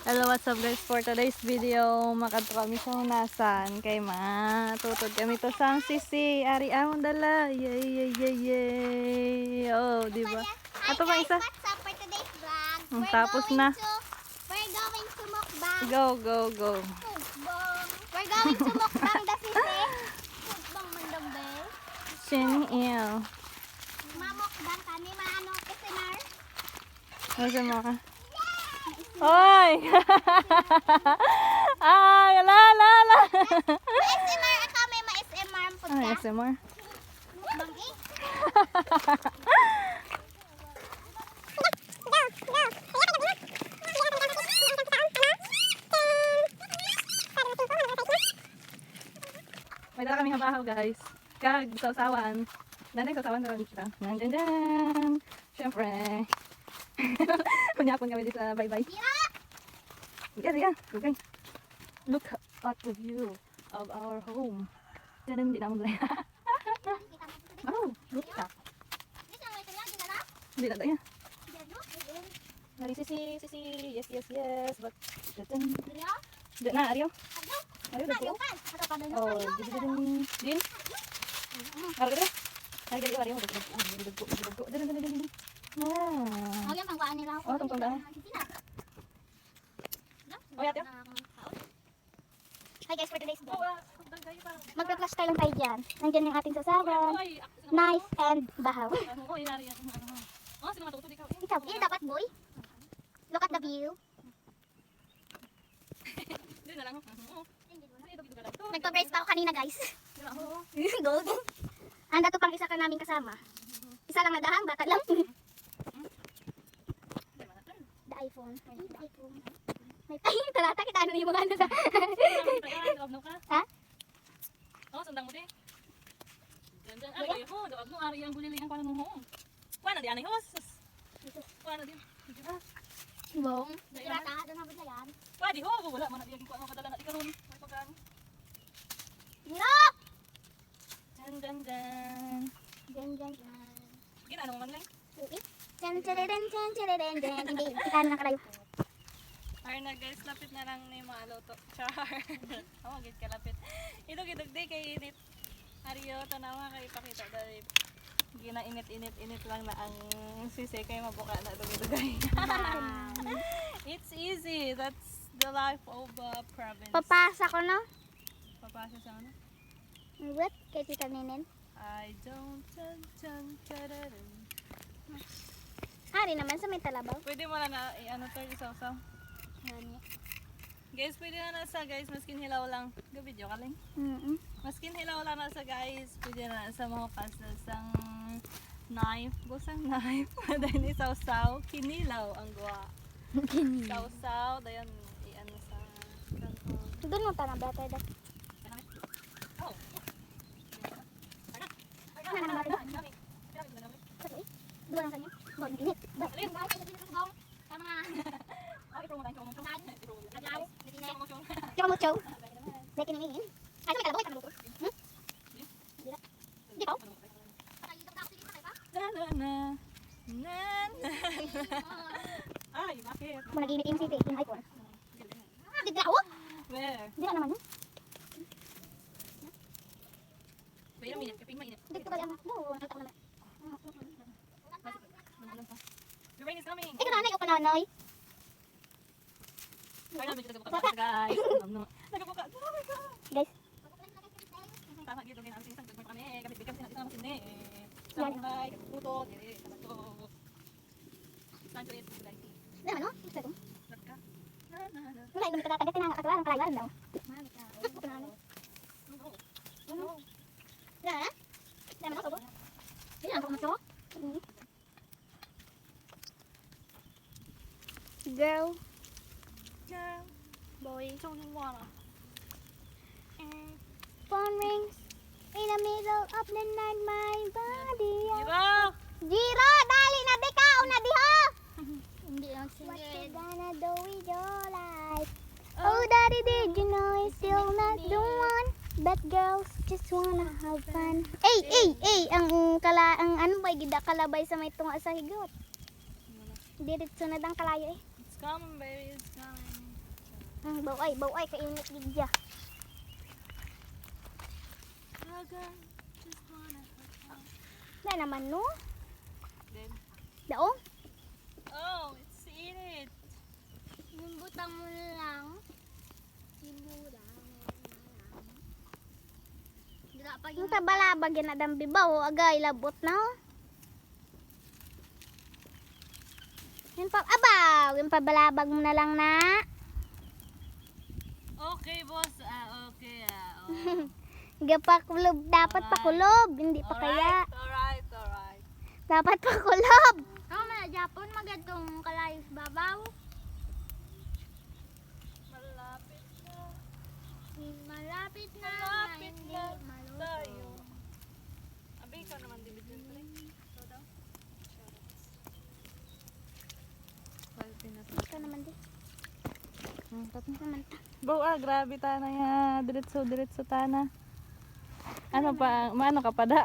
Hello, what's up guys? For today's video, makadto kami sa hunasan kay matutod kami to sang sisi. Ari amon dala. Yay, yay, yay, yay. Oh, di ba? Ato pa isa. What's up for today's vlog? Tapos na. We're going to mukbang. Go, go, go. Mukbang. We're going to mukbang the sisi. Mukbang mandang bell. Shinil. Mamukbang kami maano kasi Mar. Masa mo ka? Hoy! Ay, la, la, la. SMR ako may ma-SMR po Ay, ka. SMR. Mukbang eh. May dala kami habahaw guys. Kag sausawan. Nanay sausawan na rin siya. Nandiyan dyan. Siyempre. Kunyapon kami dito sa bye-bye. Yeah, yeah. Okay. Look at the view of our home. Diyan hindi naman dala. Oh, look at. Hindi na dala. Nari sisi, sisi. Yes, yes, yes. But, Diyan na, Aryo. Aryo, dito. Oh, din. Aryo, dito. Aryo, Aryo. Dito. Ah. Ang pangkuan nila. Oh, tungtong dahil. Oh, yate. Hi guys, for today's vlog. Magpa-flash tayo lang tayo dyan. Nandiyan yung ating sasawan, knife, and bahaw. Ikaw, yun dapat boy. Look at the view. Nagpa-brace pa ako kanina guys. Gold. Anda to pang isa ka namin kasama. Isa lang nadahang, bata lang. The iPhone. The iPhone. May tayo, talata kita ano yung mga ano sa... Ha? Oh, sandang mo di. Diyan, ay, ho, dapat mo ari ang buliling ang kanan mo. Kuana di anay hos. Kuana di. Bong. Talata, doon mabot na yan. Pwede ho, wala man na di ko ano kadala na ikaron. May pagkan. No! Dan dan dan. Jan, jan, jan. Ginano man lang. Uy. Jan, jan, jan, jan, jan, jan, jan. Hindi, kita na kalayo. Ay na guys, lapit na lang ni maluto. Char. Oh, gid ka lapit. Ito gidug day kay init. Ariyo tanawa kay ipakita dali. Ginainit-init lang na ang sisi kay mabuka na dugay-dugay. It's easy. That's the life of province. Papasa ko, no? Papasa sa ano? What? Kay Tita Nenen. I don't Hari naman sa may talabaw. Pwede mo na ano to isaw-saw. Ano? Guys, pwede na sa guys, maskin hilaw lang. Video ka lang. Maskin hilaw lang na sa guys, pwede na sa mga pasta sang knife, busang knife. Dahil isaw-saw, kinilaw ang gawa. Isaw-saw, dayan i-ano sa kanto. Doon mo tanong better da. Oh. Ano na ba? Dua lang sa inyo. Bon, ginit. Alin? Tama. Okay, promo tayo. Adlaw. Tsaka mo chow. Dahil kinimingin. Ay, sa may kalabaw, ay kalabaw. Di ba? Na na na. Na na. Ay, bakit? Mo nag-init yung city, yung iPhone. Di ba? Where? Di ba naman yun? Wait a minute, kaping mainit. Di ko ba yung... No, nakita ko naman. The rain is coming. Eh, kananay o kananay? Kaya namin kita buka guys. Nagabuka. Oh my god. Guys, Tama dito ngayon ang isang dagmay kami. Kapit bigam sila naman sini. Sa buhay, puto, dire, sabato. Sancho is like. di naman no? Gusto ko. Naka. Na na na. Wala, hindi mo tatagatin na katulad ng kalayuan daw. Mami ka. Kananay. Ano? Di naman? Di naman ako, sobo? Di naman ako maso? Girl. Girl. Boy. Don't wanna. Phone rings in the middle of the night, my body. Ira. Jiro, dali na di ka, una di ha. Hindi lang sige. What you gonna do with your life? Oh, daddy, did you know it's still not the one? But girls just wanna have fun. Ang ano ba gida kalabay sa may tunga sa higot. Diretso na dang kalayo eh. It's coming, baby. It's coming. Baway, kainit gidya. Na naman no? Then, Daong? oh, it's in it. Butang mo na lang. Sibura. Yung tabalabag yan na dambibaw, agay labot na. Yung yung pabalabag mo na lang na. Okay, boss. Okay. Oh. Pakulob, dapat Alright. pakulob, hindi pa kaya. Alright. Dapat pakulob. Ako na, Japon, magadong kalayos babaw. Malapit na. Malapit na. Malapit hindi na maluto. tayo. Abi, ikaw naman din dito. Ito daw. Ito naman din. Naman ta. Grabe ta na ya. Diretso ta na. Ano pa, maano ka pa da?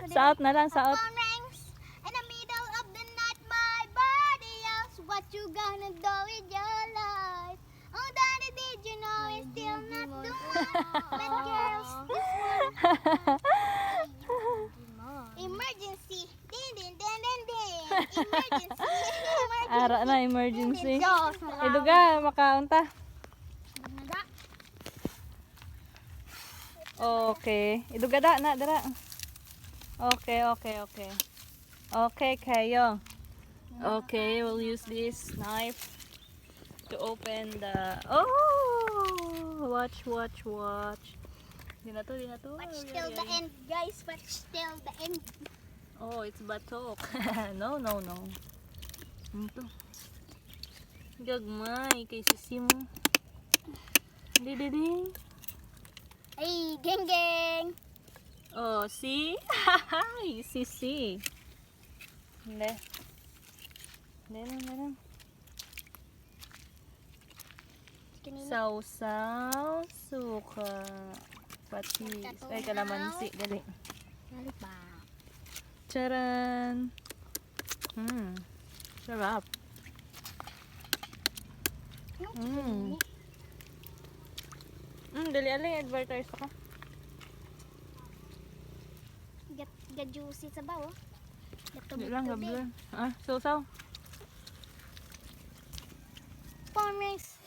Saot na lang, saot. Phone rings in the middle of the night. My body asks what you gonna do with your life. Oh, daddy, did you know it's still not the one? But girls, this one. Emergency. Din, din, din, din, din. Emergency. Ara na, emergency. Diyos, Iduga, makaunta. Nada. Okay. Iduga da na, dara. Okay. Okay, kayo. Okay, we'll use this knife to open the... Oh! Watch. Di na to. Watch till the end, guys. Watch till the end. Oh, it's batok. No. Ito. Gagmay, kay sisi mo. Di. Ay, geng. Oh, see? Hi, sisi. Hindi. Sausaw, suka, patis, ay kalamansi, dali. Dali pa. Charan! Sarap. Dali alay, advertise ako. Get juicy sa bawo. Dali lang, gablan. Sausaw. Pommes.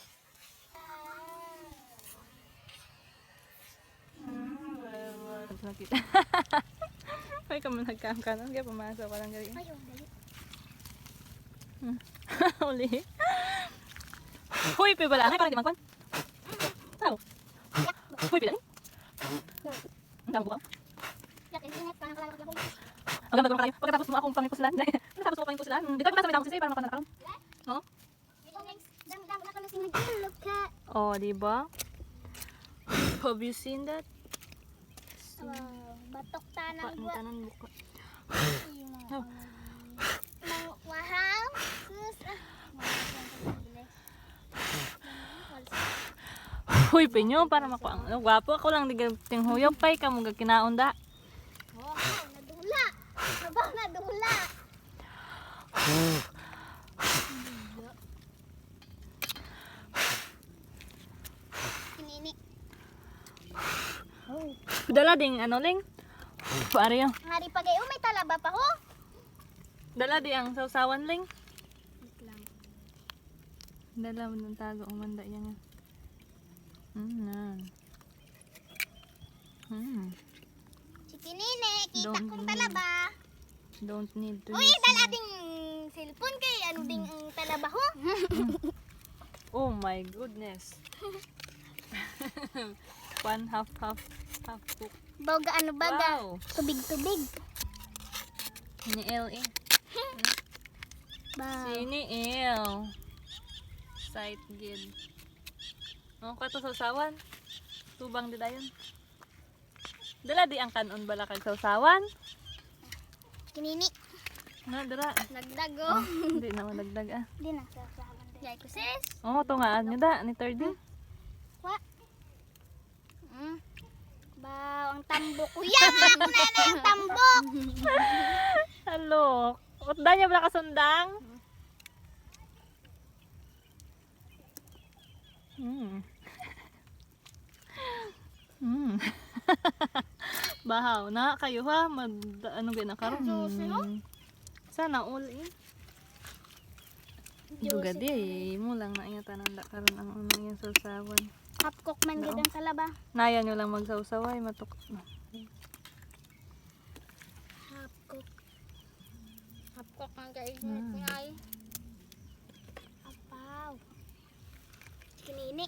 Nakita. May ka man nagkam-kanon, kaya pumasok ka lang gali. Ayaw, dali. Uli. Huy, pibala. Ay, parang di mangkwan. Tao. Huy, pibala. Ang dami buka. Yak, init ka ng kalawag lang. Ang ganda ko kayo. Pagkatapos mo akong pangipusulan. Pagkatapos mo pangipusulan. Dito ka pinasa may parang makanakaroon. Oh? Dami na kami sinagulog ka. Oh, diba? Have you seen that? Batok tanang buwa. Tanan buka. Wahal. Sus. Huy, pinyo para makuha. Gwapo ako lang ting huyop pay ka mo kinaon da. Oh, nadula. Sabang nadula. Kinini. Dala ding ano ling. Paari yung. Ngari pa kayo, may talaba pa ho. Dala di ang sausawan ling. Dala mo ng tago ang manda yan. Si Kinini, kita Don't kong need. talaba. Don't need to Uy, use dala my- ding cellphone kay ano ding ang talaba ho. Oh my goodness. One half cook. Baga ano baga. Wow. Tubig-tubig. Niel eh. Ba. Siniil. Sight gid. Oh, kato sausawan. Tubang di dayon. Dala di ang kanon bala kag sausawan. Kinini. Na dira. Nagdago. Hindi na madagdag ah. Di na sa saman din. Yay ko sis. Oh, tungaan nyo da ni third day. Wa. Ba, ang tambok. Kuya, ako na yung tambok. Hello. Utda niya bala kasundang? Mm. Mm. Bahaw na kayo ha. Ano gina karon? Juicy, no? Sana all eh. Duga di mo lang na ingatan ang karon ang unang yung sausawan. Half cook man gid ang talaba. Naya nyo lang magsawsaway matuk. Half cook. Half cook man kay ngay. Apaw. Kinini.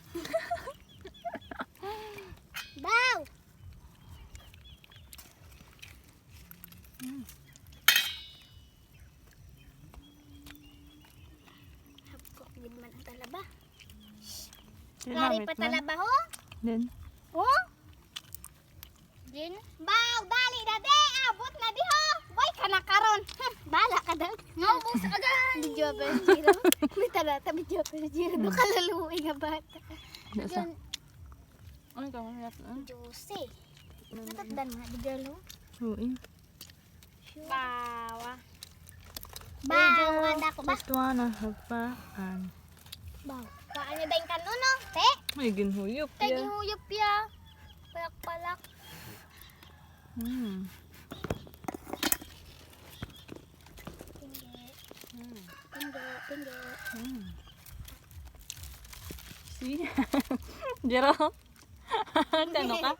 Baw. Half cook gid man ang talaba. Lari pa talaba ho. Then, Oh? Din? Baw, dali na di! Abot na di ho! Boy ka na karon! Bala ka daw. Maubos agad! Video pa zero. May talata, video pa zero. Kalaluwi nga bata. sa. Ano ka man yat? Juicy. Natatdan nga di girl ho. Uy. Bawa. Baw, anda ko ba? Gusto na hapaan. Baw. Kaan niya dahin kanuno? Te? May ginhuyop Te, ya. gihuyop ya. Palak-palak. Hmm. Tinggo. Hmm. See? Jero. Kano ka?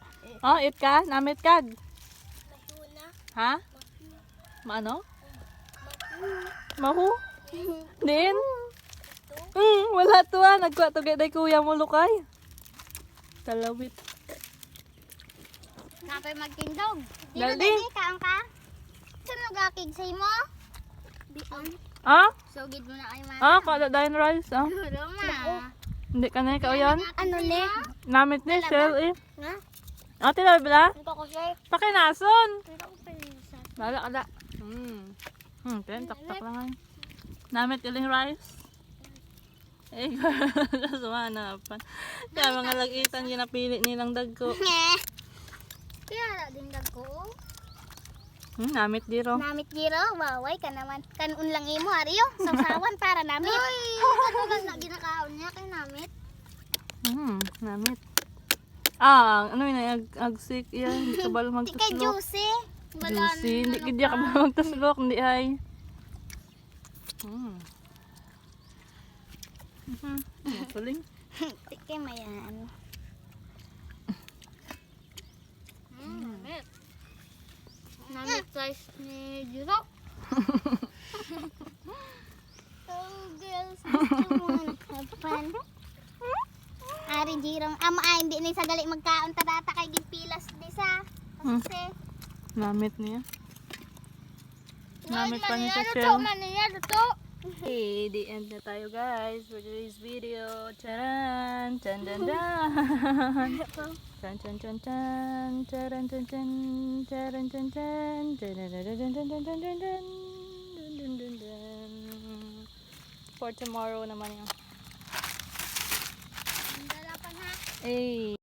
Oh, it ka? Namit kag? Mahuna. Ha? Maano? Mahu? Din? Wala to ah. Nagkuha to day kuya mo lukay. Talawit. Napay magtindog. Dali. Dili kaon ka. Sino gakig sa imo? Dion. Ah? Sugid mo na kay mama. Ah, kada dahin rice. Ah. Duro ma. Hindi ka na ikaw yan? Ano ni? Namit ni Shell eh. Nga? Ate na bila? Ito ko siya. Pakinason. Ito ko pinisa. Bala kada. Ten tak lang ay. Namit iling rice. Eh, sumana pa. Kaya mga lagitan ginapili nilang dagko. Kaya na din ko. Namit diro. Namit giro, waway ka naman. Kanun lang imo ariyo. Sawsawan para namit. Uy, ano na ginakaon niya kay namit? Namit. Ah, ano yun, agsik yan. Hindi ka ba Di kay magtuslok? juicy. Juicy. Hindi ka ba magtuslok? Hindi ay. Masaling. Di kay mayan. Namit. Namit size ni Jiro. Oh, girls, gusto mo na have fun. Ari Jirong, hindi ni sa gali magkaon ta data kay gimpilas di sa. Kasi Namit niya. Namit pa niya sa Luto shell. man niya, luto. Okay, the end na tayo guys for today's video. Charan! Chan dan dan! Chan chan chan chan! Charan chan chan! Charan chan chan! Charan chan chan chan chan chan chan chan! Dun dun dun dun! For tomorrow naman yun. Dala pa na. Eh!